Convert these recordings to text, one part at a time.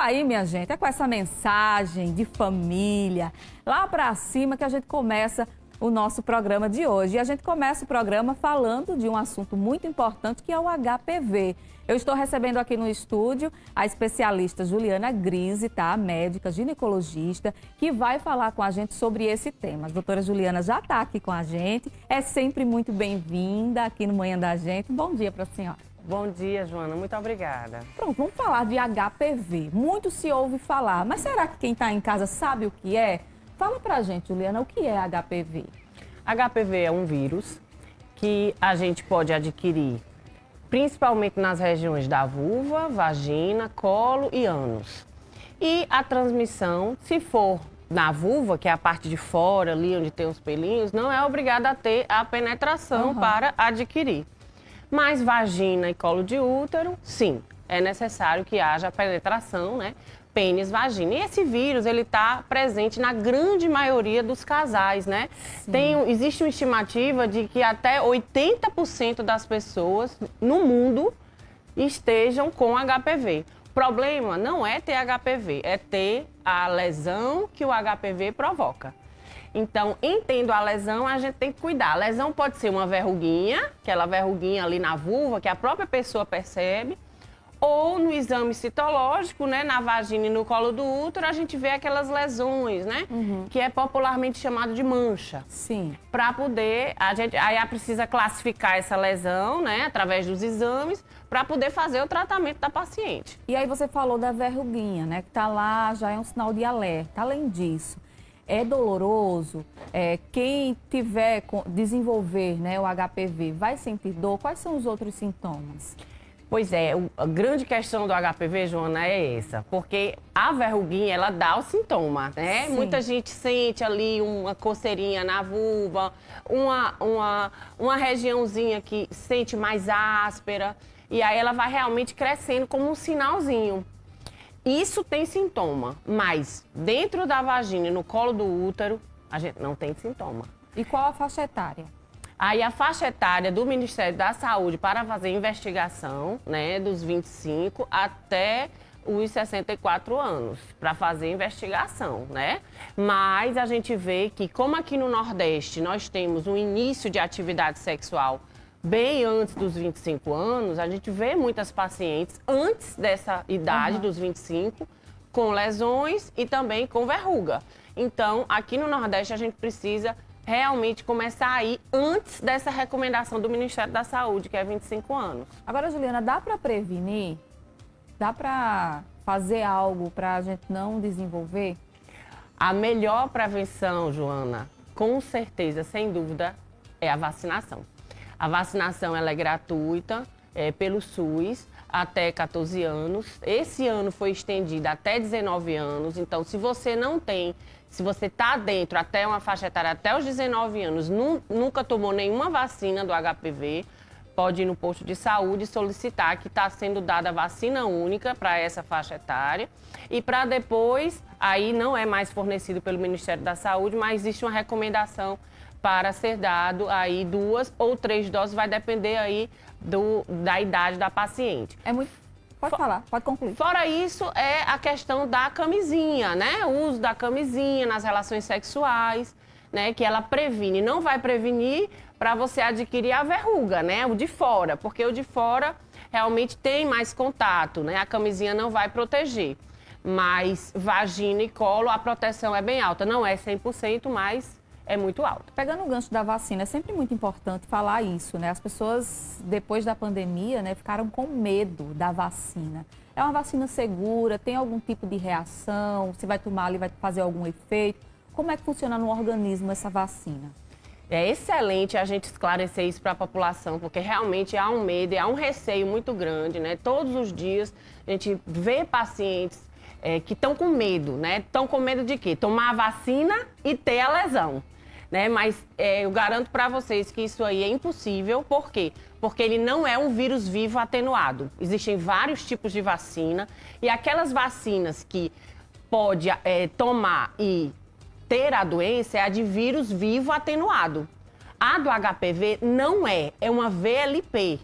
aí, minha gente, é com essa mensagem de família, lá pra cima, que a gente começa o nosso programa de hoje. E a gente começa o programa falando de um assunto muito importante, que é o HPV. Eu estou recebendo aqui no estúdio a especialista Juliana Grise, tá? Médica, ginecologista, que vai falar com a gente sobre esse tema. A doutora Juliana já está aqui com a gente, é sempre muito bem-vinda aqui no Manhã da Gente. Bom dia para a senhora. Bom dia, Joana. Muito obrigada. Pronto, vamos falar de HPV. Muito se ouve falar, mas será que quem está em casa sabe o que é? Fala pra gente, Juliana, o que é HPV? HPV é um vírus que a gente pode adquirir principalmente nas regiões da vulva, vagina, colo e ânus. E a transmissão, se for na vulva, que é a parte de fora, ali onde tem os pelinhos, não é obrigada a ter a penetração para adquirir. Mas vagina e colo de útero, sim, é necessário que haja a penetração, né? Pênis, vagina. E esse vírus, ele está presente na grande maioria dos casais, né? Existe uma estimativa de que até 80% das pessoas no mundo estejam com HPV. O problema não é ter HPV, é ter a lesão que o HPV provoca. Então, entendo a lesão, a gente tem que cuidar. A lesão pode ser uma verruguinha, aquela verruguinha ali na vulva, que a própria pessoa percebe, ou no exame citológico, né, na vagina e no colo do útero, a gente vê aquelas lesões, né, que é popularmente chamado de mancha. Sim. Para poder, aí precisa classificar essa lesão, né, através dos exames, para poder fazer o tratamento da paciente. E aí você falou da verruguinha, né, que tá lá, já é um sinal de alerta. Além disso, é doloroso? Quem desenvolver, né, o HPV vai sentir dor? Quais são os outros sintomas? Pois é, a grande questão do HPV, Joana, é essa, porque a verruguinha, ela dá o sintoma, né? Sim. Muita gente sente ali uma coceirinha na vulva, uma regiãozinha que sente mais áspera, e aí ela vai realmente crescendo como um sinalzinho. Isso tem sintoma, mas dentro da vagina e no colo do útero, a gente não tem sintoma. E qual a faixa etária? Aí a faixa etária do Ministério da Saúde para fazer investigação, né, dos 25 até os 64 anos, para fazer investigação, né? Mas a gente vê que, como aqui no Nordeste nós temos um início de atividade sexual bem antes dos 25 anos, a gente vê muitas pacientes antes dessa idade, dos 25, com lesões e também com verruga. Então, aqui no Nordeste a gente precisa realmente começar a ir antes dessa recomendação do Ministério da Saúde, que é 25 anos. Agora, Juliana, dá para prevenir? Dá para fazer algo para a gente não desenvolver? A melhor prevenção, Joana, com certeza, sem dúvida, é a vacinação. A vacinação ela é gratuita, pelo SUS, até 14 anos. Esse ano foi estendida até 19 anos, então se você não tem, se você está dentro até uma faixa etária até os 19 anos, nunca tomou nenhuma vacina do HPV, pode ir no posto de saúde e solicitar que está sendo dada vacina única para essa faixa etária. E para depois, aí não é mais fornecido pelo Ministério da Saúde, mas existe uma recomendação para ser dado aí 2 ou 3 doses, vai depender aí da idade da paciente. Pode falar, pode concluir. Fora isso, é a questão da camisinha, né? O uso da camisinha nas relações sexuais, né? Que ela previne. Não vai prevenir para você adquirir a verruga, né? O de fora, porque o de fora realmente tem mais contato, né? A camisinha não vai proteger. Mas vagina e colo, a proteção é bem alta. Não é 100%, mas é muito alta. Pegando o gancho da vacina, é sempre muito importante falar isso, né? As pessoas, depois da pandemia, né, ficaram com medo da vacina. É uma vacina segura? Tem algum tipo de reação? Você vai tomar ali, vai fazer algum efeito? Como é que funciona no organismo essa vacina? É excelente a gente esclarecer isso para a população, porque realmente há um medo e há um receio muito grande, né? Todos os dias a gente vê pacientes que estão com medo, né? Estão com medo de quê? Tomar a vacina e ter a lesão. Né? Mas eu garanto para vocês que isso aí é impossível. Por quê? Porque ele não é um vírus vivo atenuado. Existem vários tipos de vacina e aquelas vacinas que pode tomar e ter a doença é a de vírus vivo atenuado. A do HPV não é uma VLP.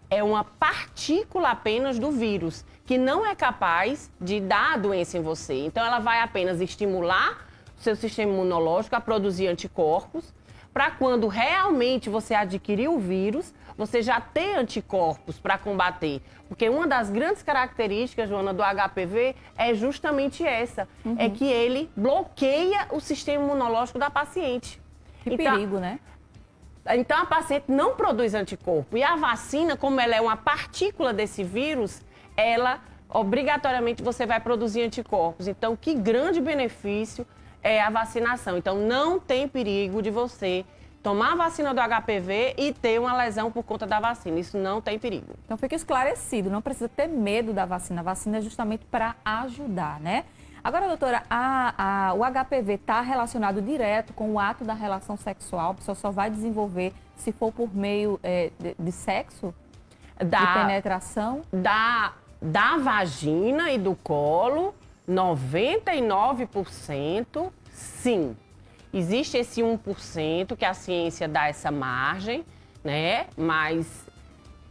É uma partícula apenas do vírus, que não é capaz de dar a doença em você. Então, ela vai apenas estimular o seu sistema imunológico a produzir anticorpos, para quando realmente você adquirir o vírus, você já ter anticorpos para combater. Porque uma das grandes características, Joana, do HPV é justamente essa, é que ele bloqueia o sistema imunológico da paciente. Que perigo, né? Então, a paciente não produz anticorpo. E a vacina, como ela é uma partícula desse vírus, ela, obrigatoriamente, você vai produzir anticorpos. Então, que grande benefício é a vacinação. Então, não tem perigo de você tomar a vacina do HPV e ter uma lesão por conta da vacina. Isso não tem perigo. Então, fica esclarecido, não precisa ter medo da vacina. A vacina é justamente para ajudar, né? Agora, doutora, o HPV está relacionado direto com o ato da relação sexual? A pessoa só vai desenvolver se for por meio de sexo? De penetração? Da vagina e do colo, 99% sim. Existe esse 1% que a ciência dá essa margem, né? Mas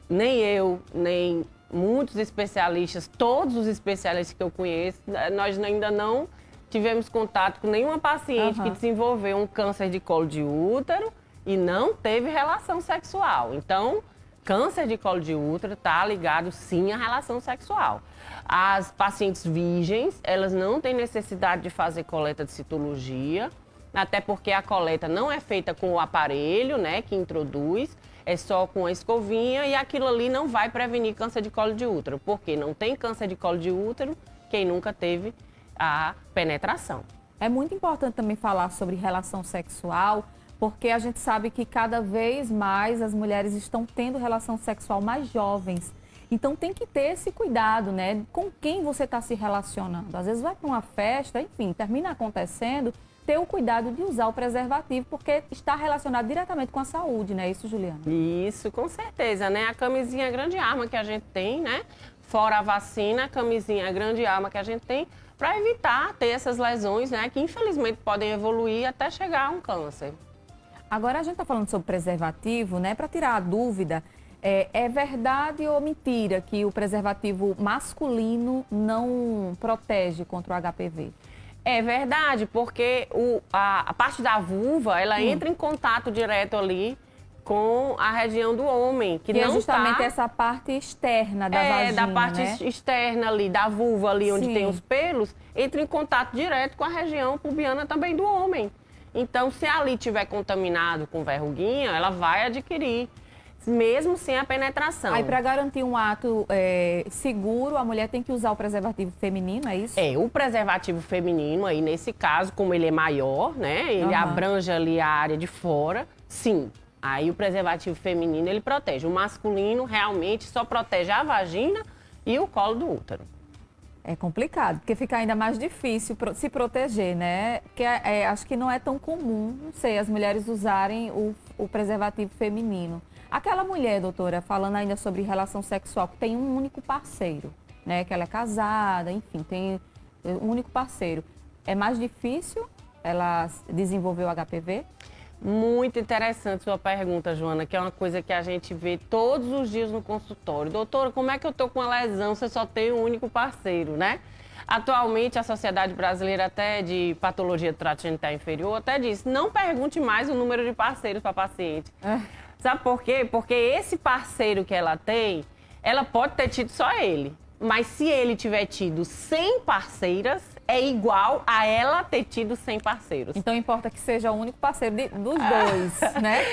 nem eu, nem muitos especialistas, todos os especialistas que eu conheço, nós ainda não tivemos contato com nenhuma paciente que desenvolveu um câncer de colo de útero e não teve relação sexual. Então, câncer de colo de útero está ligado sim à relação sexual. As pacientes virgens, elas não têm necessidade de fazer coleta de citologia, até porque a coleta não é feita com o aparelho, né, que introduz, é só com a escovinha e aquilo ali não vai prevenir câncer de colo de útero, porque não tem câncer de colo de útero quem nunca teve a penetração. É muito importante também falar sobre relação sexual, porque a gente sabe que cada vez mais as mulheres estão tendo relação sexual mais jovens. Então tem que ter esse cuidado, né? Com quem você está se relacionando. Às vezes vai para uma festa, enfim, termina acontecendo, ter o cuidado de usar o preservativo, porque está relacionado diretamente com a saúde, né? Isso, Juliana? Isso, com certeza, né? A camisinha é a grande arma que a gente tem, né? Fora a vacina, a camisinha é a grande arma que a gente tem para evitar ter essas lesões, né? Que infelizmente podem evoluir até chegar a um câncer. Agora a gente está falando sobre preservativo, né? Para tirar a dúvida, é verdade ou mentira que o preservativo masculino não protege contra o HPV? É verdade, porque a parte da vulva, ela entra em contato direto ali com a região do homem, que não é justamente essa parte externa da vagina, da parte externa ali, da vulva ali, onde Sim. tem os pelos, entra em contato direto com a região pubiana também do homem. Então, se ali tiver contaminado com verruguinha, ela vai adquirir, mesmo sem a penetração. Aí, para garantir um ato seguro, a mulher tem que usar o preservativo feminino, é isso? É, o preservativo feminino, aí nesse caso, como ele é maior, né, ele abrange ali a área de fora, sim. Aí o preservativo feminino, ele protege. O masculino, realmente, só protege a vagina e o colo do útero. É complicado, porque fica ainda mais difícil se proteger, né? Porque acho que não é tão comum, não sei, as mulheres usarem o preservativo feminino. Aquela mulher, doutora, falando ainda sobre relação sexual, que tem um único parceiro, né? Que ela é casada, enfim, tem um único parceiro. É mais difícil ela desenvolver o HPV? Muito interessante sua pergunta, Joana, que é uma coisa que a gente vê todos os dias no consultório. Doutora, como é que eu tô com uma lesão se eu só tenho um único parceiro, né? Atualmente, a Sociedade Brasileira até de Patologia do Trato Genital Inferior até diz, não pergunte mais o número de parceiros para paciente. Sabe por quê? Porque esse parceiro que ela tem, ela pode ter tido só ele. Mas se ele tiver tido 100 parceiras, é igual a ela ter tido 100 parceiros. Então importa que seja o único parceiro dos dois, né?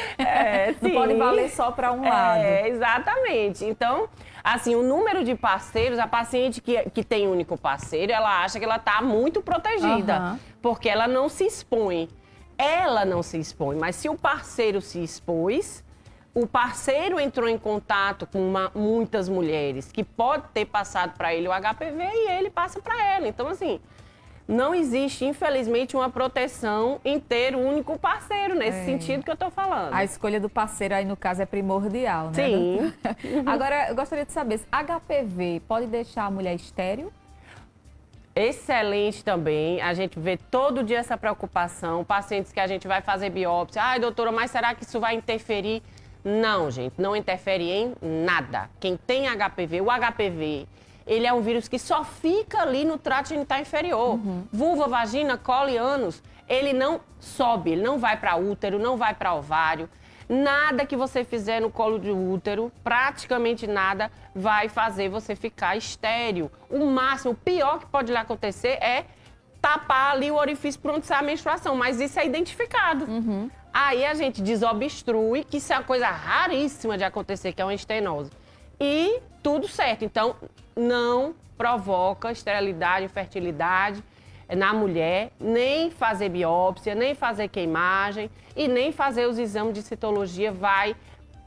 Não Sim. pode valer só para um lado. Exatamente. Então, assim, o número de parceiros, a paciente que tem único parceiro, ela acha que ela está muito protegida, porque ela não se expõe. Ela não se expõe, mas se o parceiro se expôs, o parceiro entrou em contato com muitas mulheres que pode ter passado para ele o HPV e ele passa para ela. Então, assim, não existe, infelizmente, uma proteção em ter um único parceiro, nesse sentido que eu estou falando. A escolha do parceiro aí, no caso, é primordial, né? Sim. Agora, eu gostaria de saber, HPV pode deixar a mulher estéril? Excelente também. A gente vê todo dia essa preocupação. Pacientes que a gente vai fazer biópsia. Ai, doutora, mas será que isso vai interferir? Não, gente, não interfere em nada. Quem tem HPV, o HPV, ele é um vírus que só fica ali no trato genital inferior. Vulva, vagina, colo e ânus, ele não sobe, ele não vai para útero, não vai para ovário. Nada que você fizer no colo de útero, praticamente nada, vai fazer você ficar estéril. O máximo, o pior que pode lhe acontecer é tapar ali o orifício por onde sai a menstruação, mas isso é identificado. Aí a gente desobstrui, que isso é uma coisa raríssima de acontecer, que é uma estenose. E tudo certo. Então, não provoca esterilidade, infertilidade na mulher, nem fazer biópsia, nem fazer queimagem e nem fazer os exames de citologia vai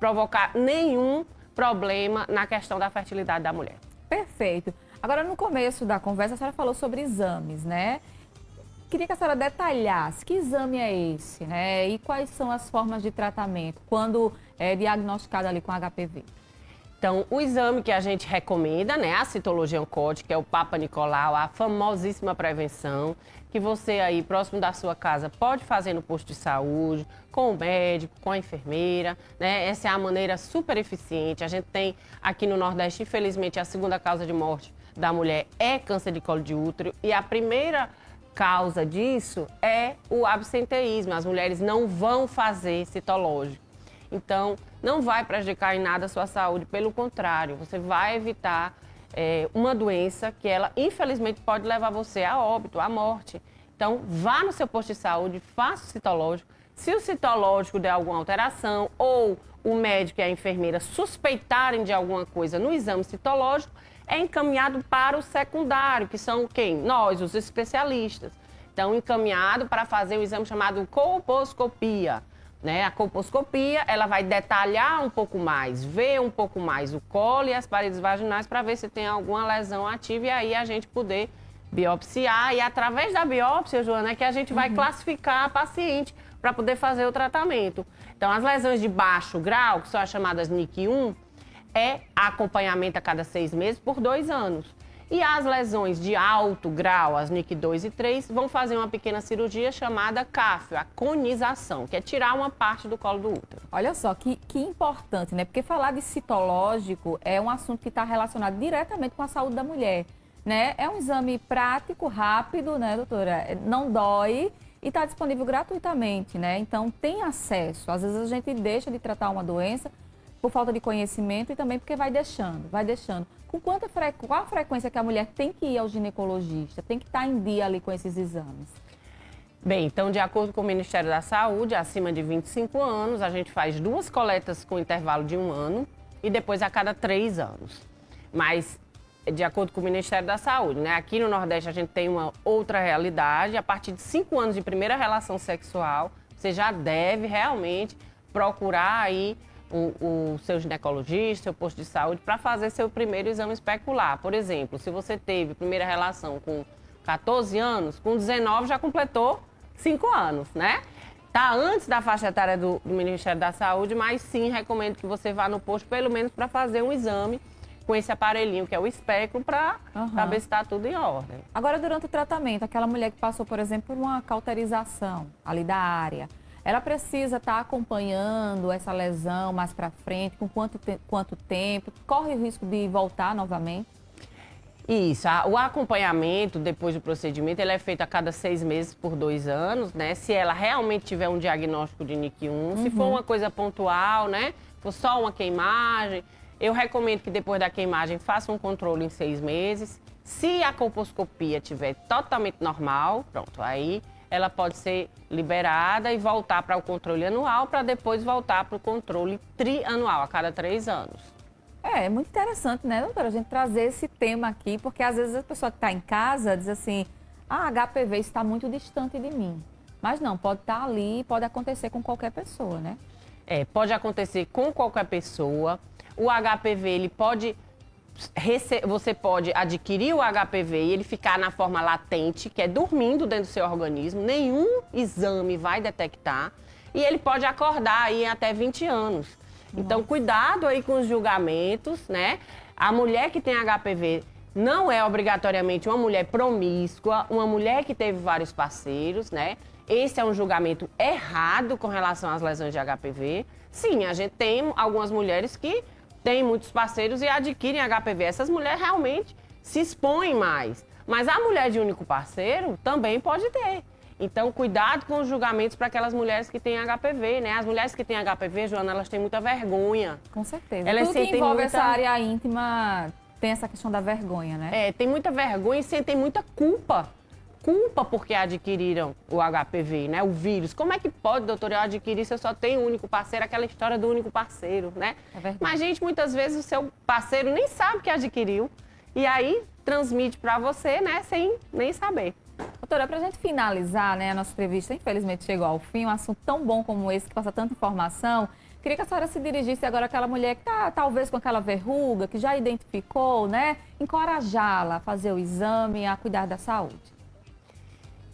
provocar nenhum problema na questão da fertilidade da mulher. Perfeito. Agora, no começo da conversa, a senhora falou sobre exames, né? Queria que a senhora detalhasse que exame é esse, né? E quais são as formas de tratamento quando é diagnosticado ali com HPV. Então, o exame que a gente recomenda, né, a citologia oncótica, que é o Papa Nicolau, a famosíssima prevenção, que você aí, próximo da sua casa, pode fazer no posto de saúde, com o médico, com a enfermeira, né? Essa é a maneira super eficiente. A gente tem aqui no Nordeste, infelizmente, a segunda causa de morte da mulher é câncer de colo de útero e a primeira causa disso é o absenteísmo. As mulheres não vão fazer citológico. Então, não vai prejudicar em nada a sua saúde, pelo contrário, você vai evitar uma doença que ela, infelizmente, pode levar você a óbito, à morte. Então, vá no seu posto de saúde, faça o citológico. Se o citológico der alguma alteração ou o médico e a enfermeira suspeitarem de alguma coisa no exame citológico, é encaminhado para o secundário, que são quem? Nós, os especialistas. Então, encaminhado para fazer um exame chamado colposcopia. Né? A colposcopia, ela vai detalhar um pouco mais, ver um pouco mais o colo e as paredes vaginais para ver se tem alguma lesão ativa e aí a gente poder biopsiar. E através da biópsia, Joana, é que a gente vai classificar a paciente para poder fazer o tratamento. Então, as lesões de baixo grau, que são as chamadas NIC1, é acompanhamento a cada 6 meses por 2 anos. E as lesões de alto grau, as NIC 2 e 3, vão fazer uma pequena cirurgia chamada CAFO, a conização, que é tirar uma parte do colo do útero. Olha só, que importante, né? Porque falar de citológico é um assunto que está relacionado diretamente com a saúde da mulher, né? É um exame prático, rápido, né, doutora? Não dói e está disponível gratuitamente, né? Então, tem acesso. Às vezes a gente deixa de tratar uma doença por falta de conhecimento e também porque vai deixando. Qual a frequência que a mulher tem que ir ao ginecologista? Tem que estar em dia ali com esses exames? Bem, então, de acordo com o Ministério da Saúde, acima de 25 anos, a gente faz 2 coletas com intervalo de 1 ano e depois a cada 3 anos. Mas, de acordo com o Ministério da Saúde, né? Aqui no Nordeste a gente tem uma outra realidade. A partir de 5 anos de primeira relação sexual, você já deve realmente procurar aí o seu ginecologista, seu posto de saúde, para fazer seu primeiro exame especular. Por exemplo, se você teve primeira relação com 14 anos, com 19 já completou 5 anos, né? Tá antes da faixa etária do Ministério da Saúde, mas sim, recomendo que você vá no posto, pelo menos para fazer um exame com esse aparelhinho, que é o espéculo, para saber se está tudo em ordem. Agora, durante o tratamento, aquela mulher que passou, por exemplo, por uma cauterização ali da área, ela precisa estar acompanhando essa lesão mais para frente, com quanto tempo? Corre o risco de voltar novamente? Isso, o acompanhamento depois do procedimento, ele é feito a cada 6 meses por 2 anos, né? Se ela realmente tiver um diagnóstico de NIC1, se for uma coisa pontual, né? For só uma queimagem, eu recomendo que depois da queimagem faça um controle em 6 meses. Se a colposcopia estiver totalmente normal, pronto, aí ela pode ser liberada e voltar para o controle anual, para depois voltar para o controle trianual, a cada 3 anos. É muito interessante, né, doutora, a gente trazer esse tema aqui, porque às vezes a pessoa que está em casa diz assim, HPV está muito distante de mim. Mas não, pode estar ali, pode acontecer com qualquer pessoa, né? Pode acontecer com qualquer pessoa. O HPV, ele pode... Você pode adquirir o HPV e ele ficar na forma latente, que é dormindo dentro do seu organismo, nenhum exame vai detectar, e ele pode acordar aí até 20 anos. Então, cuidado aí com os julgamentos, né? A mulher que tem HPV não é obrigatoriamente uma mulher promíscua, uma mulher que teve vários parceiros, né? Esse é um julgamento errado com relação às lesões de HPV. Sim, a gente tem algumas mulheres que têm muitos parceiros e adquirem HPV. Essas mulheres realmente se expõem mais. Mas a mulher de único parceiro também pode ter. Então, cuidado com os julgamentos para aquelas mulheres que têm HPV, né? As mulheres que têm HPV, Joana, elas têm muita vergonha. Com certeza. Elas Tudo que sentem envolve muita... essa área íntima tem essa questão da vergonha, né? É, tem muita vergonha e sentem muita culpa. Culpa porque adquiriram o HPV, né? O vírus. Como é que pode, doutora, eu adquirir se eu só tenho um único parceiro? Aquela história do único parceiro, né? É verdade. Mas, gente, muitas vezes o seu parceiro nem sabe que adquiriu. E aí transmite para você, né? Sem nem saber. Doutora, para a gente finalizar, né, a nossa entrevista, infelizmente chegou ao fim, um assunto tão bom como esse, que passa tanta informação, queria que a senhora se dirigisse agora àquela mulher que está talvez com aquela verruga, que já identificou, né, encorajá-la a fazer o exame, a cuidar da saúde.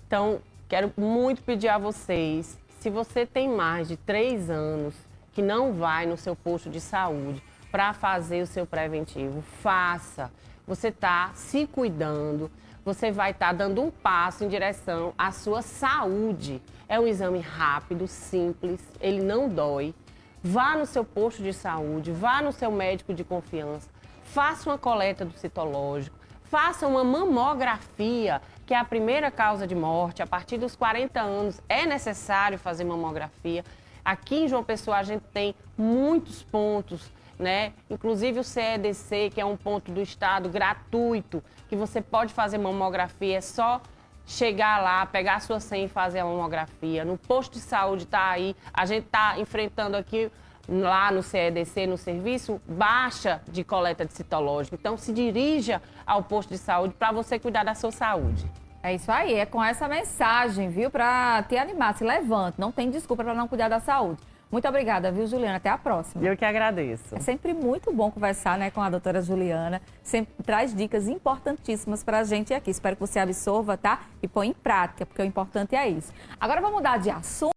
Então, quero muito pedir a vocês, se você tem mais de 3 anos que não vai no seu posto de saúde para fazer o seu preventivo, faça. Você está se cuidando. Você vai estar dando um passo em direção à sua saúde. É um exame rápido, simples, ele não dói. Vá no seu posto de saúde, vá no seu médico de confiança, faça uma coleta do citológico, faça uma mamografia, que é a primeira causa de morte. A partir dos 40 anos é necessário fazer mamografia. Aqui em João Pessoa a gente tem muitos pontos, né? Inclusive o CEDC, que é um ponto do estado gratuito, que você pode fazer mamografia, é só chegar lá, pegar a sua senha e fazer a mamografia. No posto de saúde está aí, a gente está enfrentando aqui, lá no CEDC, no serviço, baixa de coleta de citológico. Então se dirija ao posto de saúde para você cuidar da sua saúde. É isso aí, é com essa mensagem, viu, para te animar, se levante, não tem desculpa para não cuidar da saúde. Muito obrigada, viu, Juliana? Até a próxima. Eu que agradeço. É sempre muito bom conversar, né, com a doutora Juliana. Sempre traz dicas importantíssimas para a gente aqui. Espero que você absorva, tá? E põe em prática, porque o importante é isso. Agora vamos mudar de assunto.